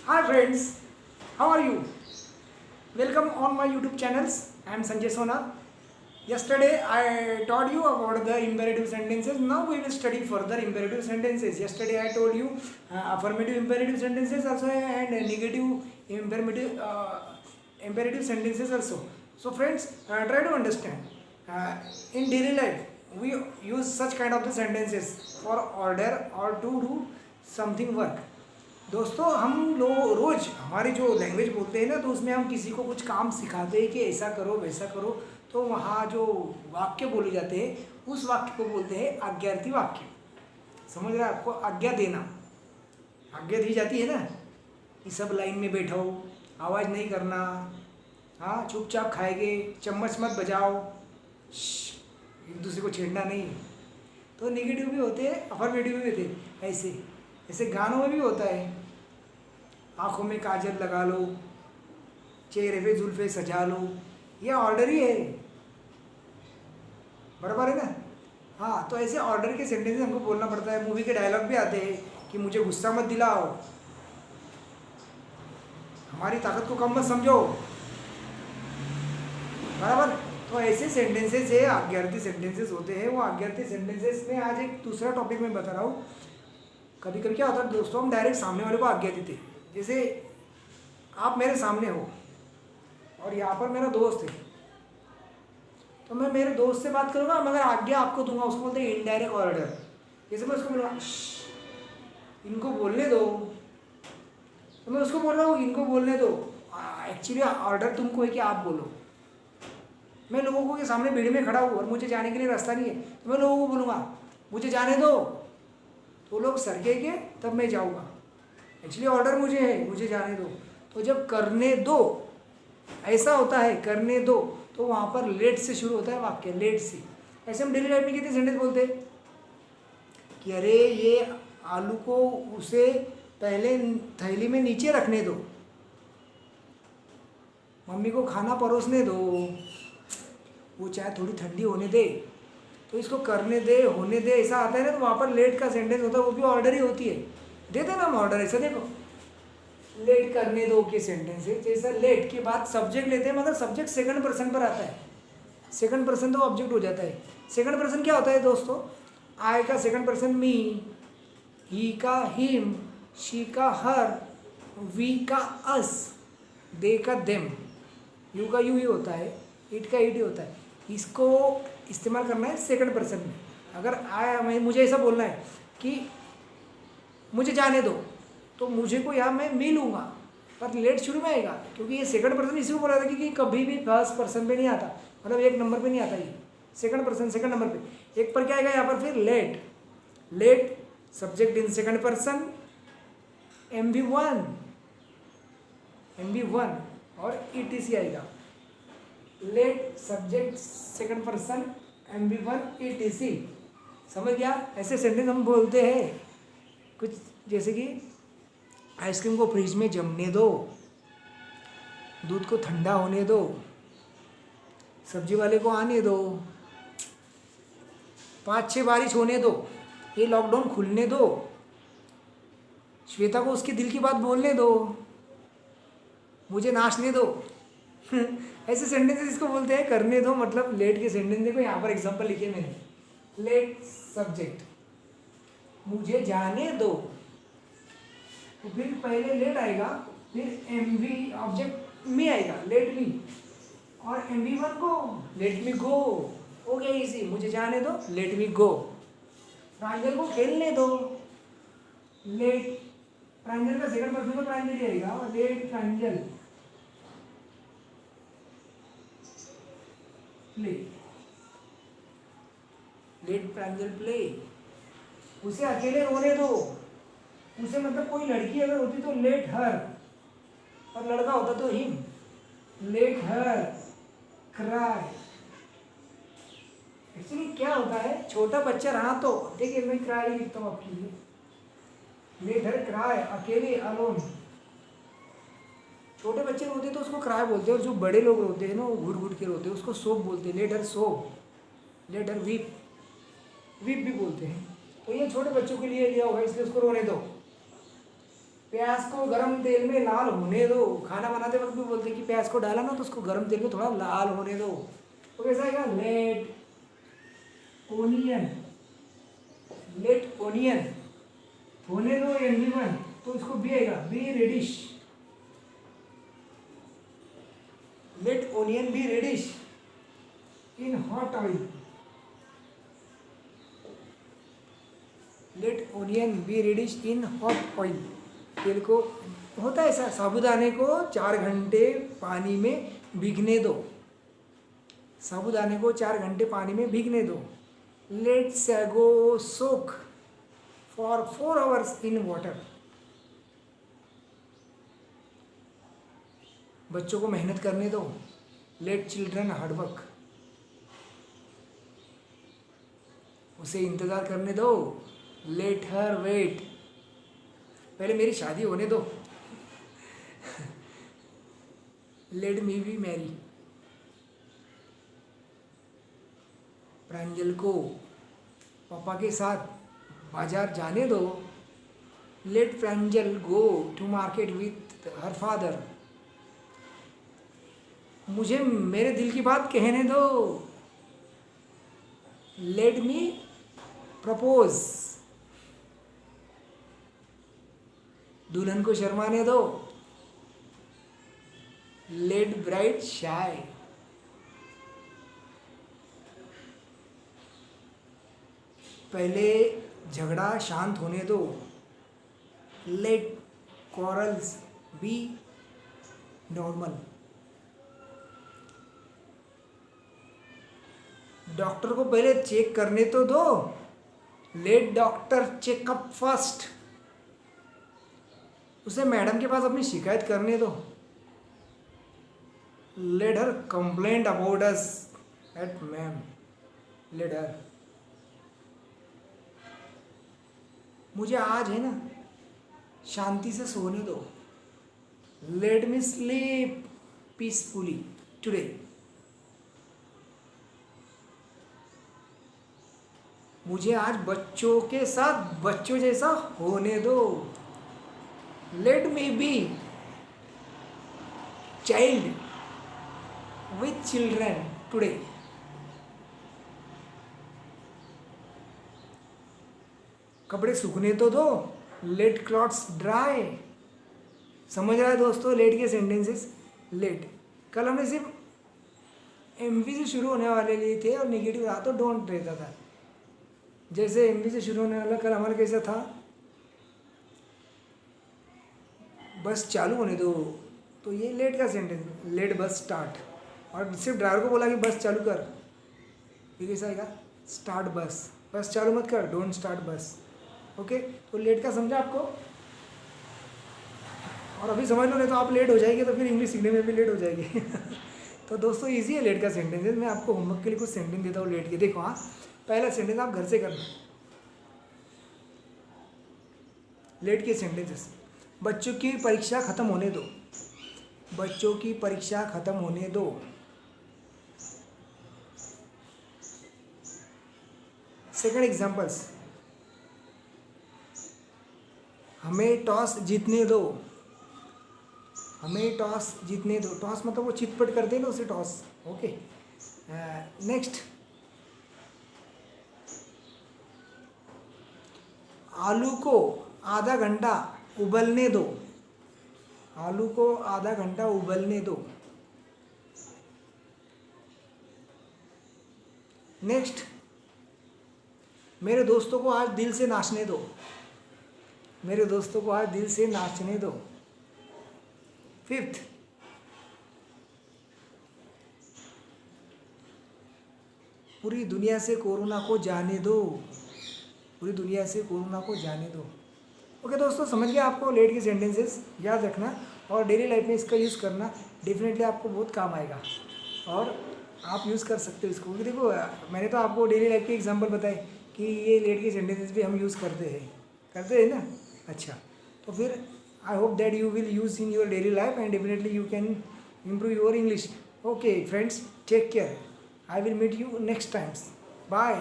Hi friends, how are you? Welcome on my YouTube channels. I am Sanjay Sona. Yesterday I taught you about the imperative sentences. Now we will study further imperative sentences. Yesterday I told you affirmative imperative sentences also and negative imperative sentences also. So friends, try to understand. Uh, in daily life, we use such kind of the sentences for order or to do something work. दोस्तों हम लोग रोज हमारी जो language बोलते हैं ना, तो उसमें हम किसी को कुछ काम सिखाते हैं कि ऐसा करो वैसा करो, तो वहाँ जो वाक्य बोले जाते हैं उस वाक्य को बोलते हैं आज्ञार्थी वाक्य। समझ रहे हैं? आपको आज्ञा देना, आज्ञा दी जाती है ना कि सब लाइन में बैठो, आवाज़ नहीं करना, हाँ चुपचाप खाएंगे, चम्मच मत बजाओ, एक दूसरे को छेड़ना नहीं। तो नेगेटिव भी होते हैं, अफर्मेटिव भी होते हैं। ऐसे ऐसे गानों में भी होता है, आँखों में काजल लगा लो, चेहरे पे जुल्फे सजा लो, ये ऑर्डर ही है, बराबर है ना? हाँ, तो ऐसे ऑर्डर के सेंटेंस हमको बोलना पड़ता है। मूवी के डायलॉग भी आते हैं कि मुझे गुस्सा मत दिलाओ, हमारी ताकत को कम मत समझो, बराबर। तो ऐसे सेंटेंसेस है, आज्ञार्थी सेंटेंसेस होते हैं। वो आज्ञार्थी सेंटेंसेस में आज एक दूसरा टॉपिक में बता रहा हूँ। कभी कभी क्या होता है दोस्तों, हम डायरेक्ट सामने वाले को आज्ञा देते हैं। जैसे आप मेरे सामने हो और यहाँ पर मेरा दोस्त है, तो मैं मेरे दोस्त से बात करूँगा, मगर आज्ञा आपको दूंगा, उसको बोलते हैं इनडायरेक्ट ऑर्डर। जैसे मैं उसको बोलूँगा इनको बोलने दो, तो मैं उसको बोल रहा हूँ इनको बोलने दो, एक्चुअली ऑर्डर तुमको है कि आप बोलो। मैं लोगों को के सामने भीड़ में खड़ा हूँ और मुझे जाने के लिए रास्ता नहीं है, तो मैं लोगों को बोलूँगा मुझे जाने दो, तो लोग सरकेंगे तब मैं जाऊँगा। एक्चुअली ऑर्डर मुझे है, मुझे जाने दो। तो जब करने दो ऐसा होता है, करने दो, तो वहाँ पर लेट से शुरू होता है वाक्य, लेट से। ऐसे हम डेली लाइफ में कितने सेंटेंस बोलते हैं कि अरे ये आलू को उसे पहले थैली में नीचे रखने दो, मम्मी को खाना परोसने दो, वो चाहे थोड़ी ठंडी होने दे, तो इसको करने दे, होने दे, ऐसा आता है ना, तो वहाँ पर लेट का सेंटेंस होता है, वो भी ऑर्डर ही होती है। देते ना हम ऑर्डर, ऐसा देखो लेट करने दो के सेंटेंस है। जैसा लेट के बाद सब्जेक्ट लेते हैं, मगर सब्जेक्ट सेकंड पर्सन पर आता है, सेकंड पर्सन तो ऑब्जेक्ट हो जाता है। सेकंड पर्सन क्या होता है दोस्तों? आई का सेकंड पर्सन मी, ही का हिम, शी का हर, वी का अस, दे का देम, यू का यू ही होता है, इट का इट ही होता है। इसको इस्तेमाल करना है सेकंड पर्सन में। अगर आया मुझे ऐसा बोलना है कि मुझे जाने दो, तो मुझे को यहाँ मैं मिलूँगा, पर लेट शुरू में आएगा, क्योंकि ये सेकंड पर्सन इसी को बोला था कि कभी भी फर्स्ट पर्सन पे नहीं आता, मतलब एक नंबर पे नहीं आता, ये सेकंड पर्सन सेकंड नंबर पे। एक पर क्या आएगा यहाँ पर फिर let, let subject in second person, MV1 और ETC आएगा। Let subject second person, MV1 ETC। समझ गया? ऐसे सेंटेंस हम बोलते हैं कुछ, जैसे कि आइसक्रीम को फ्रिज में जमने दो, दूध को ठंडा होने दो, सब्जी वाले को आने दो, 5-6 बारिश होने दो, ये लॉकडाउन खुलने दो, श्वेता को उसके दिल की बात बोलने दो, मुझे नाचने दो। ऐसे सेंटेंसेस इसको बोलते हैं करने दो, मतलब लेट के सेंटेंस। देखो यहाँ पर एग्जांपल लिखे मैंने, लेट सब्जेक्ट मुझे जाने दो, तो फिर पहले लेट आएगा, फिर MV ऑब्जेक्ट मी आएगा, लेट मी, और MV1 को लेट मी गो, हो गया इजी, मुझे जाने दो, लेट मी गो। प्रांजल को खेलने दो, लेट प्रांजल का सेकंड पर्सन में प्रांजल ही आएगा, लेट प्रांजल प्ले, लेट प्रांजल प्ले। उसे अकेले रोने दो, उसे मतलब कोई लड़की अगर होती तो लेट हर, और लड़का होता तो him, let her cry. Actually क्या होता है, छोटा बच्चा रहा तो देखिए मैं क्राई लिखता हूँ आपके लिए, लेट हर क्राई, अकेले अलोन। छोटे बच्चे रोते तो उसको क्राई बोलते हैं, और जो बड़े लोग रोते हैं ना वो घुट घुट के रोते हैं, उसको सोप बोलते हैं, let her soap, let her weep, weep भी बोलते हैं। तो ये छोटे बच्चों के लिए लिया होगा, इसलिए उसको रोने दो। प्याज को गरम तेल में लाल होने दो। खाना बनाते वक्त भी बोलते हैं कि प्याज को डाला ना तो उसको गरम तेल में थोड़ा लाल होने दो। तो कैसा आएगा, लेट ओनियन, लेट ओनियन होने दो एवरीवन, तो इसको बी आएगा, be reddish, let onion be reddish in hot oil, let onion be reddish in hot oil. तेल को होता है ऐसा, साबूदाने को 4 घंटे पानी में भीगने दो, साबूदाने को 4 घंटे पानी में भीगने दो। Let sago soak for 4 hours in water. बच्चों को मेहनत करने दो, लेट चिल्ड्रन हार्डवर्क। उसे इंतज़ार करने दो, लेट हर वेट, पहले मेरी शादी होने दो, let me be marry. Pranjal को पापा के साथ बाजार जाने दो, let Pranjal go to market with her father. मुझे मेरे दिल की बात कहने दो, लेट मी प्रपोज। दुल्हन को शर्माने दो, लेट ब्राइड शाय। पहले झगड़ा शांत होने दो, let quarrels be normal. Doctor को पहले चेक करने तो दो, लेट डॉक्टर चेकअप फर्स्ट। उसे मैडम के पास अपनी शिकायत करने दो, let her complaint about us at ma'am, let her. मुझे आज है ना शांति से सोने दो, let me sleep peacefully today. मुझे आज बच्चों के साथ बच्चों जैसा होने दो, let me be child with children today. कपड़े सूखने तो दो, लेट क्लॉथ्स ड्राई। समझ रहा है दोस्तों लेट के सेंटेंसेस। लेट कल हमने सिर्फ एमवी से शुरू होने वाले लिए थे और नेगेटिव रहा तो डोंट रहता था। जैसे एमवी से शुरू होने वाला कल हमारा कैसा था, बस चालू होने दो, तो ये लेट का सेंटेंस, लेट बस स्टार्ट। और सिर्फ ड्राइवर को बोला कि बस चालू कर, ये कैसा आएगा, स्टार्ट बस, बस चालू मत कर, डोंट स्टार्ट बस। ओके, तो लेट का समझा आपको। और अभी समझ लो, नहीं तो आप लेट हो जाएंगे तो फिर इंग्लिश सीखने में भी लेट हो जाएगी। तो दोस्तों इजी है लेट का सेंटेंसेस। मैं आपको होमवर्क के लिए कुछ सेंटेंस देता हूँ लेट के। देखो, हाँ, पहला सेंटेंस आप घर से करना, लेट के सेंटेंसेस। बच्चों की परीक्षा खत्म होने दो, बच्चों की परीक्षा खत्म होने दो। सेकंड एग्जांपल्स, हमें टॉस जीतने दो, हमें टॉस जीतने दो। टॉस मतलब वो चितपट करते हैं ना, उसे टॉस। ओके, नेक्स्ट, आलू को आधा घंटा उबलने दो, आलू को आधा घंटा उबलने दो। नेक्स्ट, मेरे दोस्तों को आज दिल से नाचने दो, मेरे दोस्तों को आज दिल से नाचने दो। फिफ्थ, पूरी दुनिया से कोरोना को जाने दो, पूरी दुनिया से कोरोना को जाने दो। ओके दोस्तों, समझ गया आपको लेट के सेंटेंसेस, याद रखना और डेली लाइफ में इसका यूज़ करना, डेफिनेटली आपको बहुत काम आएगा और आप यूज़ कर सकते हो इसको। क्योंकि देखो, मैंने तो आपको डेली लाइफ के एग्जांपल बताए कि ये लेट के सेंटेंसेस भी हम यूज़ करते हैं ना। अच्छा, तो फिर I hope that you will use in your daily life and definitely you can improve your English. Okay friends, take care. I will meet you next times. Bye.